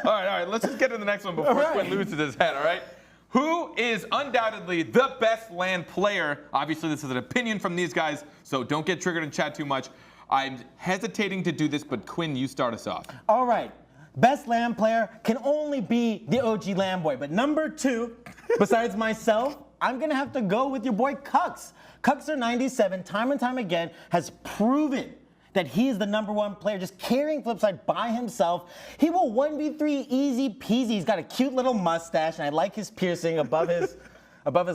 All right. Let's just get to the next one before All right. Quinn loses his head. All right. Who is undoubtedly the best LAN player? Obviously, this is an opinion from these guys, so don't get triggered and chat too much. I'm hesitating to do this, but Quinn, you start us off. All right. Best LAN player can only be the OG LAN boy. But number 2, besides myself, I'm going to have to go with your boy Cuxer. Cuxer97, time and time again, has proven that he is the number 1 player, just carrying Flipside by himself. He will 1v3 easy peasy. He's got a cute little mustache, and I like his piercing above his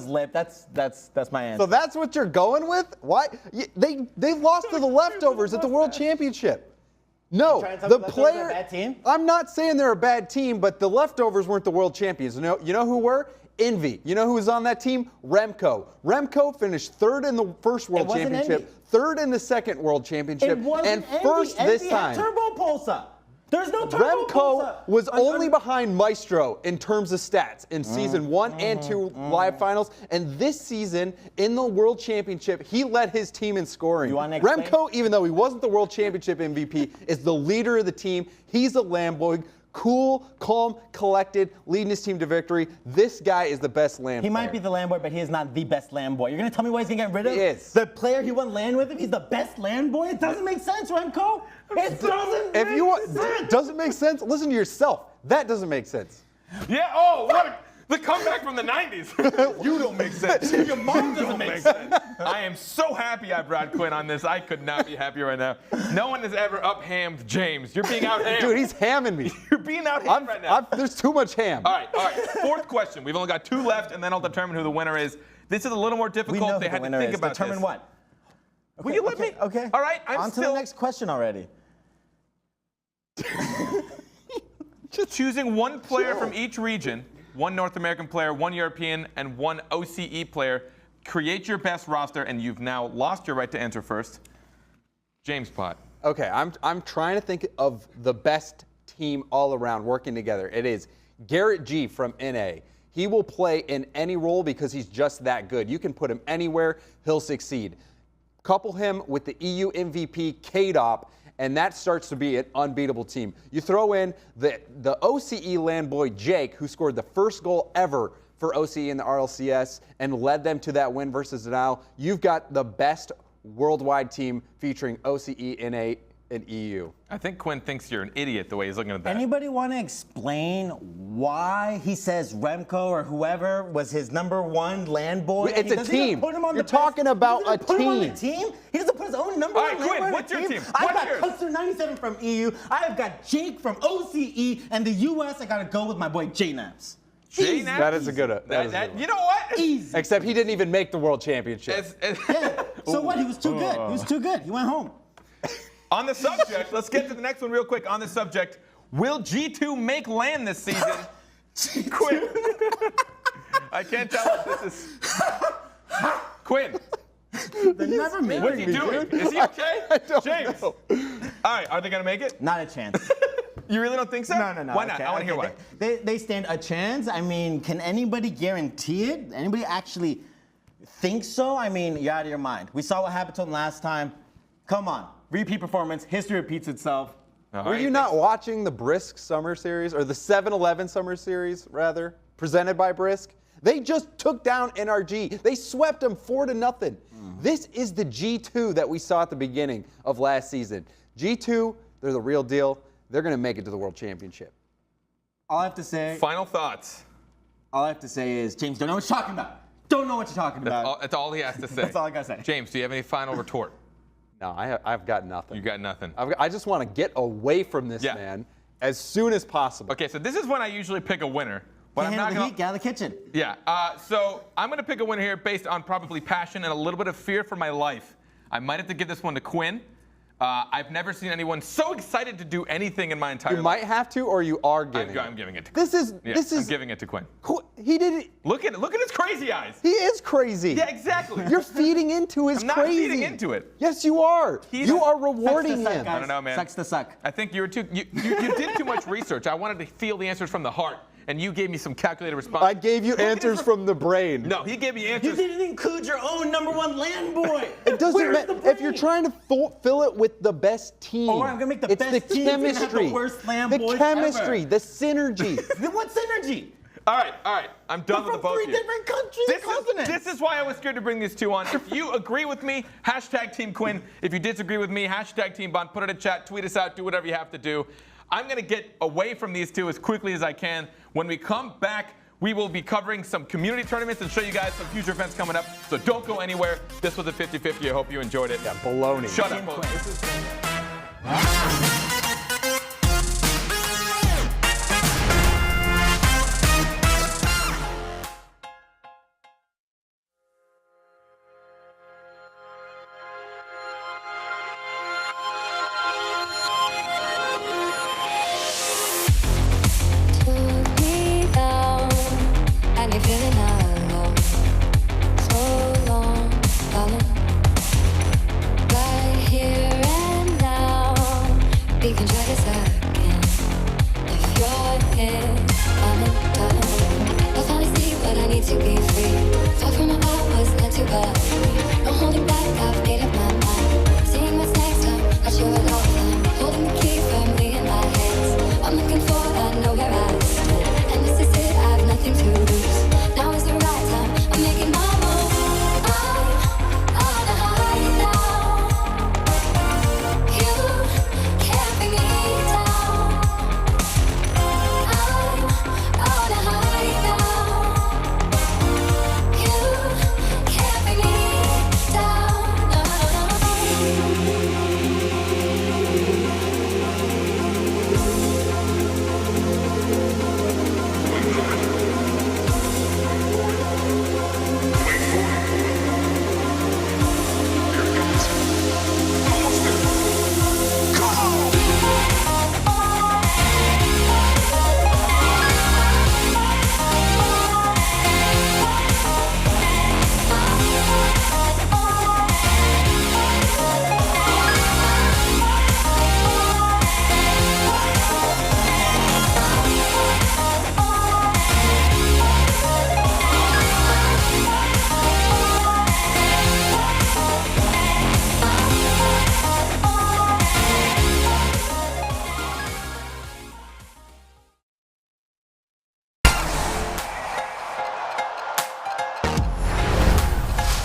lip. That's my answer. So that's what you're going with? Why? They lost to the leftovers at the World Championship. No, trying to tell the me the Leftovers are player. a bad team? I'm not saying they're a bad team, but the leftovers weren't the world champions. You know who were? Envy. You know who was on that team? Remco. Remco finished 3rd in the first World wasn't Championship, Envy. 3rd in the second World Championship, It wasn't and Envy. 1st this Envy had time. Turbo Pulsar. There's no Turbo Remco Pulsar. was only behind Maestro in terms of stats in season 1 and 2 live finals, and this season in the World Championship, he led his team in scoring. You wanna explain? Remco, even though he wasn't the World Championship MVP, is the leader of the team. He's a Lamboy. Cool, calm, collected, leading his team to victory. This guy is the best LAN He player. might be the LAN boy, but he is not the best LAN boy. You're gonna tell me why he's gonna get rid of He is. the player he won LAN with? If he's the best LAN boy, it doesn't make sense, Remco. It doesn't. If you want, sense. doesn't make sense, listen to yourself. That doesn't make sense. Yeah. Oh, what the comeback from the 90s. You don't make sense. Your mom doesn't make sense. I am so happy I brought Quinn on this. I could not be happier right now. No one has ever uphammed James. You're being out-hammed. Dude, he's hamming me. You're being out-hammed right now. There's too much ham. All right. 4th question. We've only got 2 left, and then I'll determine who the winner is. This is a little more difficult. We know who they the had to winner think is. about Determine this. what? Will you let me? Okay. All right. I'm On still to the next question already. just choosing one player from each region, 1 North American player, 1 European, and 1 OCE player. Create your best roster, and you've now lost your right to answer first. James Pott. Okay, I'm trying to think of the best team all around working together. It is Garrett G from NA. He will play in any role because he's just that good. You can put him anywhere, he'll succeed. Couple him with the EU MVP K-Dop, and that starts to be an unbeatable team. You throw in the OCE LAN boy Jake, who scored the first goal ever for OCE in the RLCS and led them to that win versus Denial. You've got the best worldwide team featuring OCE, NA, and EU. I think Quinn thinks you're an idiot the way he's looking at that. Anybody want to explain why he says Remco or whoever was his number 1 LAN boy? It's He a doesn't even team. put him on You're the talking best- about he doesn't a put him on the team. team. He doesn't put his own number All 1 right, LAN Quinn, boy on what's the your team. team? I've What's got yours? Cuxer97 from EU. I've got Jake from OCE, and the US. I gotta go with my boy J-Naps. J-Naps? Easy. That is a good one. That is a good one. You know what? Easy. Except he didn't even make the World Championship. Yeah. So what? He was too good. He was too good. He went home. On the subject, let's get to the next one real quick. On the subject, will G2 make LAN this season? Quinn. I can't tell if this is. Quinn. They never made What's he it. doing? Is he okay? I don't James. know. All right, are they going to make it? Not a chance. You really don't think so? No. Why not? Okay, I want to hear okay. why. They stand a chance. I mean, can anybody guarantee it? Anybody actually think so? I mean, you're out of your mind. We saw what happened to them last time. Come on. Repeat performance. History repeats itself. All Were right, you not watching the Brisk Summer Series, or the 7-Eleven Summer Series, rather, presented by Brisk? They just took down NRG. They swept them 4-0. This is the G2 that we saw at the beginning of last season. G2, they're the real deal. They're going to make it to the World Championship. All I have to say, Final thoughts. is James don't know what you're talking about. Don't know what you're talking about. That's all he has to say. That's all I gotta say. James, do you have any final retort? No, I've got nothing. You got nothing. I just want to get away from this man as soon as possible. Okay, so this is when I usually pick a winner. But Can't I'm not handle the going heat, get out of the kitchen. Yeah, so I'm going to pick a winner here based on probably passion and a little bit of fear for my life. I might have to give this one to Quinn. I've never seen anyone so excited to do anything in my entire You life. might have to, or you are giving. I'm giving it to Quinn. This is. I'm giving it to Quinn. He did it. Look at his crazy eyes. He is crazy. Yeah, exactly. You're feeding into his I'm not crazy. feeding into it. Yes, you are. You are Sucks rewarding to suck, him. guys. I don't know, man. Sucks to suck. I think you did too much research. I wanted to feel the answers from the heart, and you gave me some calculated response. I gave you answers from the brain. No, he gave me You answers. didn't include your own #1 land boy. It doesn't matter if you're trying to fill it with the best team. Oh, I'm gonna make the it's best the team and have the chemistry, worst lamb the boys chemistry, ever. the synergy. What synergy? All right. I'm done with the From both 3 of you. different countries and continents. This is why I was scared to bring these two on. If you agree with me, #Team Quinn. If you disagree with me, #Team Bond. Put it in chat, tweet us out, do whatever you have to do. I'm going to get away from these two as quickly as I can. When we come back, we will be covering some community tournaments and show you guys some future events coming up. So don't go anywhere. This was a 50-50. I hope you enjoyed it. Yeah, baloney. Shut up, folks. Took me down, and you're feeling alone. So long, darling. Right here and now, we can try this again. If you're here, darling. I'll finally see what I need to be free. Far from what I was meant to be. No holding back, I've made up my mind. Seeing what's next, I'm not sure what I'll find. Holding the key firmly in my hands. I'm looking for, I know where I stand. And this is it, I have nothing to lose. Now is the right time, I'm making my move. I'm on a high now. You can't bring me down. I'm on a high now. You can't bring me down.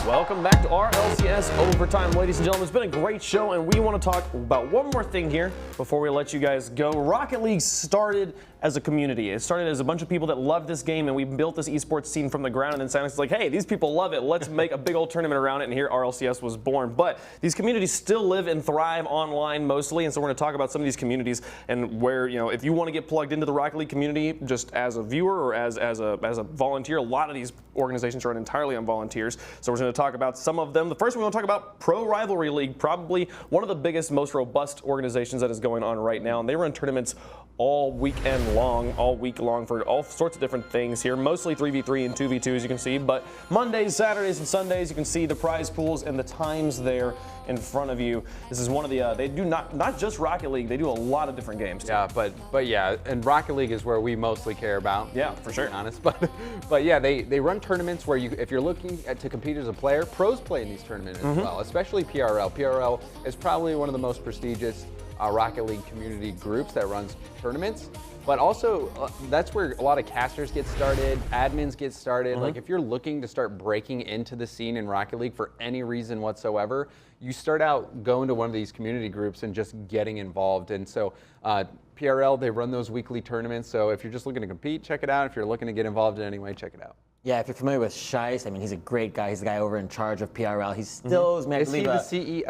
Welcome back to RLCS Overtime, ladies and gentlemen. It's been a great show, and we want to talk about one more thing here before we let you guys go. Rocket League started as a community. It started as a bunch of people that loved this game, and we built this esports scene from the ground. And then Silence is like, hey, these people love it. Let's make a big old tournament around it, and here RLCS was born. But these communities still live and thrive online mostly, and so we're going to talk about some of these communities and where, you know, if you want to get plugged into the Rocket League community just as a viewer or as a volunteer, a lot of these organizations run entirely on volunteers. So we're going to talk about some of them. The first one we want to talk about, Pro Rivalry League, probably one of the biggest, most robust organizations that is going on right now. And they run tournaments all week long for all sorts of different things here, mostly 3v3 and 2v2 as you can see, but Mondays, Saturdays, and Sundays you can see the prize pools and the times there in front of you. This is one of the, they do not just Rocket League, they do a lot of different games. Yeah, but yeah, and Rocket League is where we mostly care about. Yeah, for sure. To be honest, but yeah, they run tournaments where if you're looking to compete as a player, pros play in these tournaments as well, especially PRL. PRL is probably one of the most prestigious Rocket League community groups that runs tournaments. But also, that's where a lot of casters get started, admins get started. Like if you're looking to start breaking into the scene in Rocket League for any reason whatsoever, you start out going to one of these community groups and just getting involved. And so PRL, they run those weekly tournaments. So if you're just looking to compete, check it out. If you're looking to get involved in any way, check it out. Yeah, if you're familiar with Shice, I mean, he's a great guy. He's the guy over in charge of PRL. He's still, Is he the CEO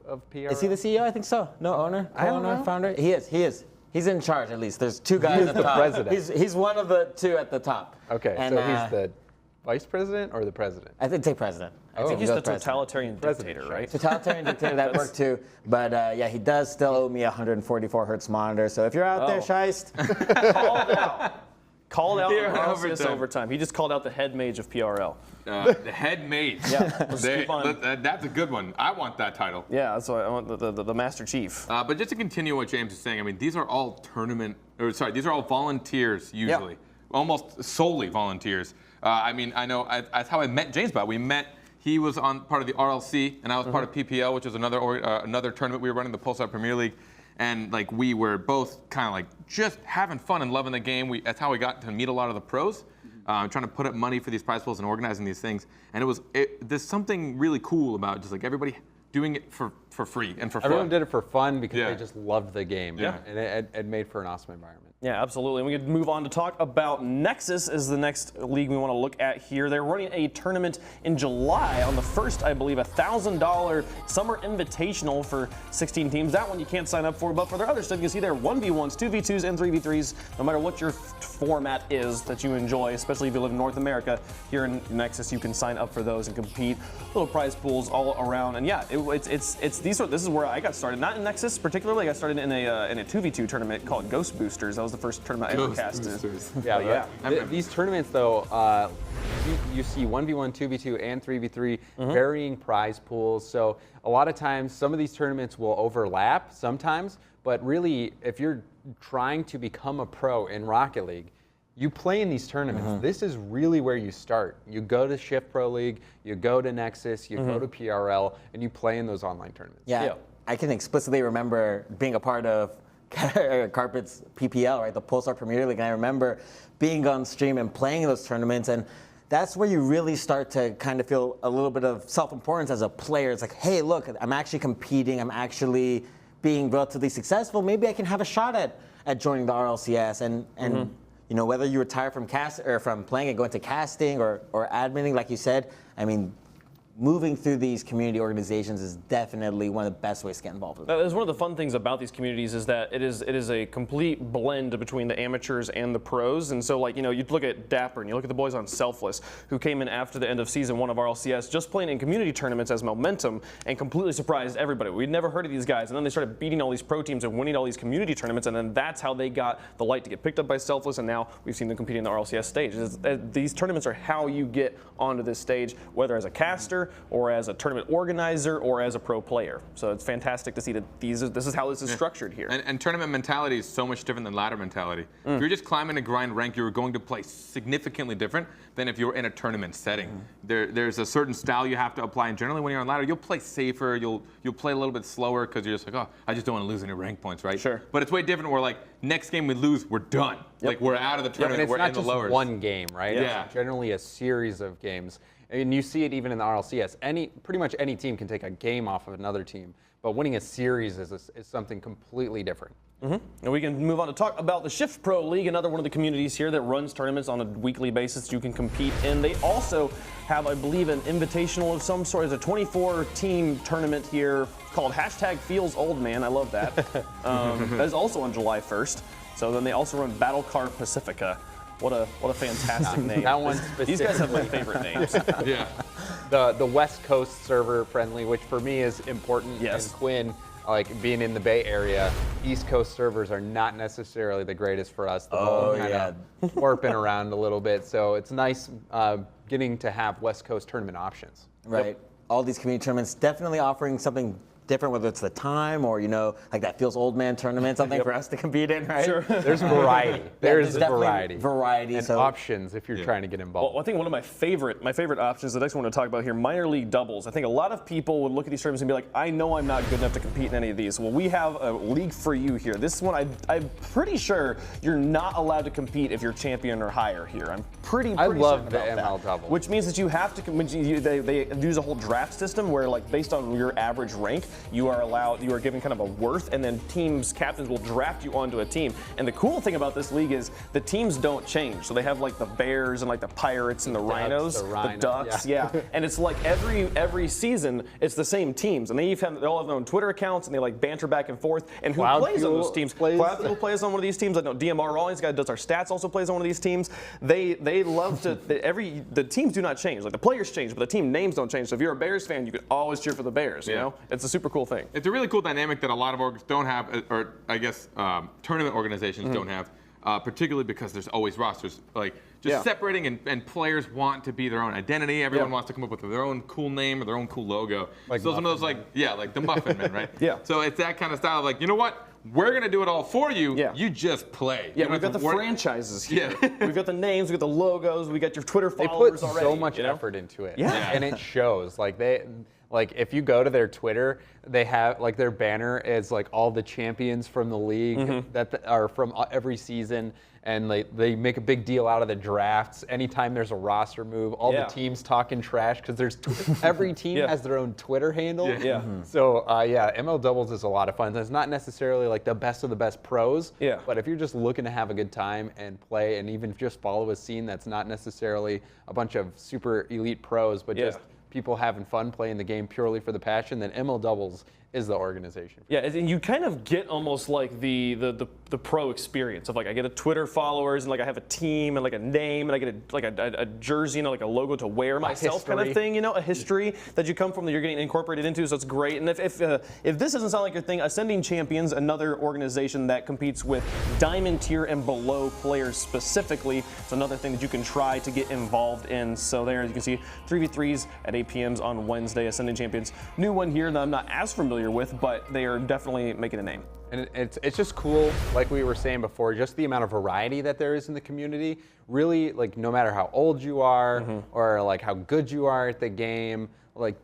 of PRL? Is he the CEO? I think so. No owner? I don't Co-owner, know. founder? He is. He's in charge, at least. There's two guys at the top. president. He's one of the two at the top. Okay, And, so he's the vice president or the president? I think take president. I think he's Goes the president. totalitarian dictator, right? Totalitarian dictator, that worked too. But yeah, he does still owe me a 144 hertz monitor. So if you're out there, Scheist, Called out. Called out Here, on RLCS overtime. overtime. He just called out the head mage of PRL. The head mage. Yeah, let's keep on. That's a good one. I want that title. Yeah, that's why I want the Master Chief. But just to continue what James is saying, I mean, these are all these are all volunteers usually, almost solely volunteers. I mean, I know that's how I met James. We met. He was on part of the RLC, and I was part of PPL, which was another tournament we were running, the Pulsar Premier League. And like we were both kind of like just having fun and loving the game. That's how we got to meet a lot of the pros, trying to put up money for these prize pools and organizing these things. And there's something really cool about just like everybody doing it for free and for fun. Everyone did it for fun because Yeah. they just loved the game. Yeah. And it made for an awesome environment. Yeah, absolutely. And we could move on to talk about Nexus is the next league we want to look at here. They're running a tournament in July on the 1st, I believe, $1,000 summer invitational for 16 teams. That one you can't sign up for, but for their other stuff, you can see there 1v1s, 2v2s, and 3v3s. No matter what your format is that you enjoy, especially if you live in North America, here in Nexus, you can sign up for those and compete. Little prize pools all around. And yeah, this is where I got started. Not in Nexus particularly. I got started in a 2v2 tournament called Ghost Boosters. That was the first tournament I ever casted. Yeah, these tournaments, though, you see 1v1, 2v2, and 3v3, varying prize pools. So a lot of times, some of these tournaments will overlap sometimes, but really, if you're trying to become a pro in Rocket League, you play in these tournaments. This is really where you start. You go to Shift Pro League, you go to Nexus, you go to PRL, and you play in those online tournaments. yeah, I can explicitly remember being a part of Carpet's PPL, right, the Pulsar Premier League, and I remember being on stream and playing in those tournaments, and that's where you really start to kind of feel a little bit of self-importance as a player. It's like, hey, look, I'm actually competing, I'm actually being relatively successful. Maybe I can have a shot at joining the RLCS, and you know, whether you retire from from playing and go into casting or adminning, like you said, I mean, moving through these community organizations is definitely one of the best ways to get involved with. That is one of the fun things about these communities is that it is a complete blend between the amateurs and the pros. And so, like, you know, you look at Dapper and you look at the boys on Selfless, who came in after the end of season 1 of RLCS, just playing in community tournaments as momentum and completely surprised everybody. We'd never heard of these guys, and then they started beating all these pro teams and winning all these community tournaments, and then that's how they got the light to get picked up by Selfless, and now we've seen them competing in the RLCS stage. These tournaments are how you get onto this stage, whether as a caster or as a tournament organizer or as a pro player. So it's fantastic to see that this is how this is structured here. And tournament mentality is so much different than ladder mentality. If you're just climbing a grind rank, you're going to play significantly different than if you're in a tournament setting. There's a certain style you have to apply, and generally when you're on ladder, you'll play safer, you'll play a little bit slower because you're just like, oh, I just don't want to lose any rank points, right? Sure. But it's way different where like, next game we lose, we're done. Like we're out of the And tournament, it's we're not in the just lowers. one game, right? Yeah. It's generally a series of games. And you see it even in the RLCS. Pretty much any team can take a game off of another team, but winning a series is something completely different. And we can move on to talk about the Shift Pro League, another one of the communities here that runs tournaments on a weekly basis you can compete in. They also have, I believe, an invitational of some sort. There's a 24-team tournament here called #FeelsOldMan. I love that. That is also on July 1st. So then they also run Battle Car Pacifica. What a fantastic name. That one These guys have my favorite names. Yeah. The West Coast server friendly, which for me is important. Yes. And Quinn, like being in the Bay Area, East Coast servers are not necessarily the greatest for us. The whole kind of warping around a little bit. So it's nice getting to have West Coast tournament options. Right. All these community tournaments definitely offering something different, whether it's the time or, you know, like that Feels Old Man tournament, something for us to compete in, right? Sure. There's variety. There's definitely variety. And so options if you're trying to get involved. Well, I think one of my favorite options, the next one I want to talk about here, minor league doubles. I think a lot of people would look at these tournaments and be like, I know I'm not good enough to compete in any of these. Well, we have a league for you here. This one, I'm pretty sure you're not allowed to compete if you're champion or higher here. I'm pretty I love certain the about ML that. double. Which means that you have to, they use a whole draft system where, like, based on your average rank, you are given kind of a worth, and then captains will draft you onto a team. And the cool thing about this league is the teams don't change. So they have like the Bears and like the Pirates and the Rhinos, the Ducks, yeah. And it's like every season it's the same teams, and they all have their own Twitter accounts, and they like banter back and forth. And who plays on those teams? Cloud Fuel plays on one of these teams. I know DMR Rawlings, guy does our stats, also plays on one of these teams. They love to. The teams do not change. Like the players change, but the team names don't change. So if you're a Bears fan, you can always cheer for the Bears. You know, it's a super cool thing. It's a really cool dynamic that a lot of orgs don't have, or I guess tournament organizations don't have, particularly because there's always rosters. Like just separating, and players want to be their own identity. Everyone wants to come up with their own cool name or their own cool logo. Like so it's one of those like the Muffin Men, right? Yeah. So it's that kind of style of like, you know what? We're gonna do it all for you. Yeah. You just play. Yeah, we've got the franchises here. Yeah. We've got the names, we've got the logos, we got your Twitter followers already. They put so much effort into it. Yeah. And it shows. Like if you go to their Twitter, they have like their banner is like all the champions from the league that are from every season, and they make a big deal out of the drafts. Anytime there's a roster move, all the teams talking trash because there's every team has their own Twitter handle. Yeah. So ML Doubles is a lot of fun. It's not necessarily like the best of the best pros. Yeah. But if you're just looking to have a good time and play, and even just follow a scene that's not necessarily a bunch of super elite pros, but just people having fun playing the game purely for the passion, then ML Doubles is the organization. Yeah, and you kind of get almost like the pro experience of like I get a Twitter followers, and like I have a team and like a name, and I get a jersey and like a logo to wear myself kind of thing, a history that you come from that you're getting incorporated into, so it's great. And if this doesn't sound like your thing, Ascending Champions, another organization that competes with diamond tier and below players specifically, it's another thing that you can try to get involved in. So there you can see 3v3s at 8 p.m. on Wednesday, Ascending Champions. New one here that I'm not as familiar with, but they are definitely making a name. And it's just cool, like we were saying before, just the amount of variety that there is in the community. Really, like no matter how old you are or like how good you are at the game, like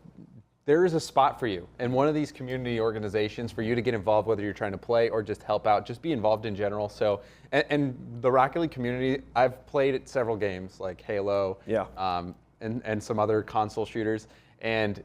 there is a spot for you in one of these community organizations for you to get involved, whether you're trying to play or just help out, just be involved in general. So, and the Rocket League community, I've played at several games like Halo, and some other console shooters, and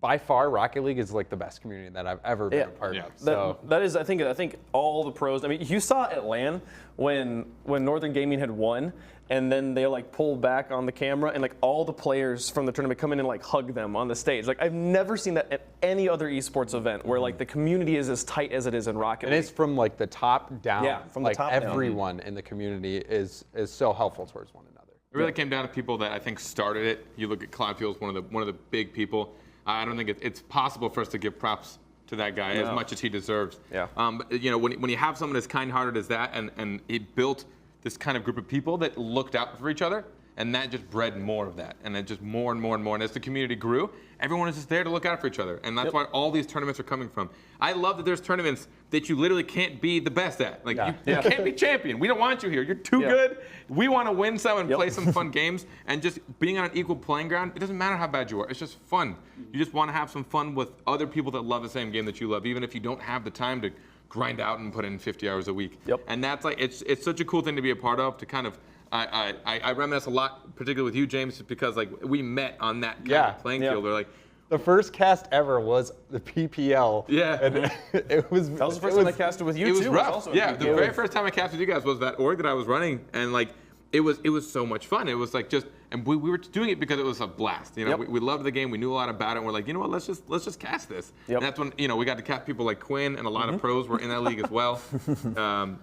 by far, Rocket League is like the best community that I've ever been a part of. So that is, I think all the pros. I mean, you saw at LAN when Northern Gaming had won, and then they like pulled back on the camera, and like all the players from the tournament come in and like hug them on the stage. Like I've never seen that at any other esports event where like the community is as tight as it is in Rocket League. And it's from like the top down. Yeah, from like the top down. Everyone in the community is so helpful towards one another. It really came down to people that I think started it. You look at Cloud Fuel's one of the big people. I don't think it's possible for us to give props to that guy as much as he deserves. Yeah. But when you have someone as kind-hearted as that, and he built this kind of group of people that looked out for each other, and that just bred more of that, and it just more and more and more. And as the community grew, everyone is just there to look out for each other, and that's why all these tournaments are coming from. I love that there's tournaments that you literally can't be the best at. Like you can't be champion. We don't want you here. You're too good. We want to win some and play some fun games, and just being on an equal playing ground. It doesn't matter how bad you are. It's just fun. You just want to have some fun with other people that love the same game that you love, even if you don't have the time to grind out and put in 50 hours a week. And that's like it's such a cool thing to be a part of. To kind of I reminisce a lot, particularly with you, James, because like we met on that kind of playing field. We're like, the first cast ever was the PPL. Yeah. And it was. That was the first time I casted with you, it too. Was rough. Yeah, the very first time I casted with you guys was that org that I was running, and like it was so much fun. It was like just, and we were doing it because it was a blast. We loved the game. We knew a lot about it. And we're like, you know what? Let's just cast this. And that's when we got to cast people like Quinn, and a lot of pros were in that league as well.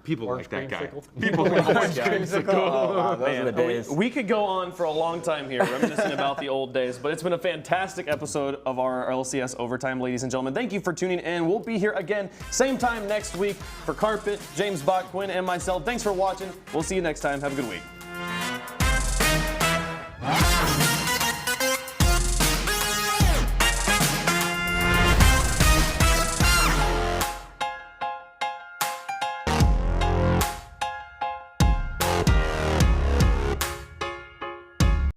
People like that guy. People like that guy. Oh, wow, those are the days. We could go on for a long time here, reminiscing about the old days. But it's been a fantastic episode of our LCS Overtime, ladies and gentlemen. Thank you for tuning in. We'll be here again, same time next week for Carpet, James Bach, Quinn, and myself. Thanks for watching. We'll see you next time. Have a good week.